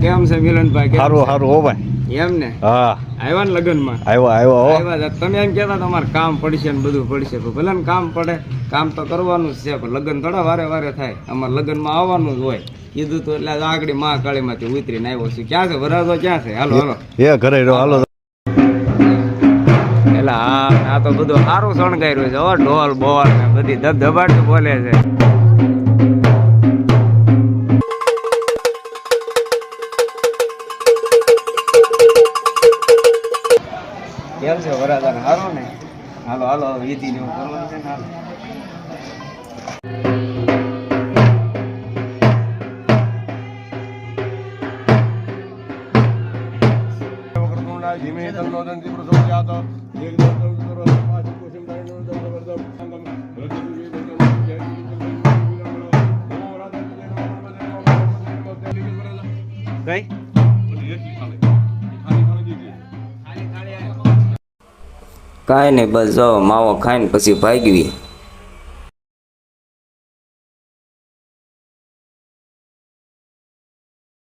કેમ છે મિલનભાઈ? સારું સારું હો ભાઈ. એમ ને? હા આવ્યા ને લગ્નમાં? આવ્યા તમે એમ કહેતા તમારે કામ પડશે ને બધું પડશે, ભલે ને કામ પડે, કામ તો કરવાનું જ છે, પણ લગ્ન થોડા વારે વારે થાય. અમારે લગ્નમાં આવવાનું જ હોય. કીધું તો એટલે આગળ મહાકાળીમાંથી ઉતરીને આવ્યો છું. ક્યાં છે વરાજો? ક્યાં છે? હાલો હાલો એ ઘરે હાલો. એટલે આ તો બધું સારું શણગાર્યું છે. ઢોલ બોલ ને બધી ધબધબાટ બોલે છે. કેમ છે વરાજાને? હારો ને? હાલો હાલો વિધિ ને એવું કરવાનું છે ને. હાલો કાંઈ નહીં, બસ જો માવો ખાઈને પછી ભાગવી.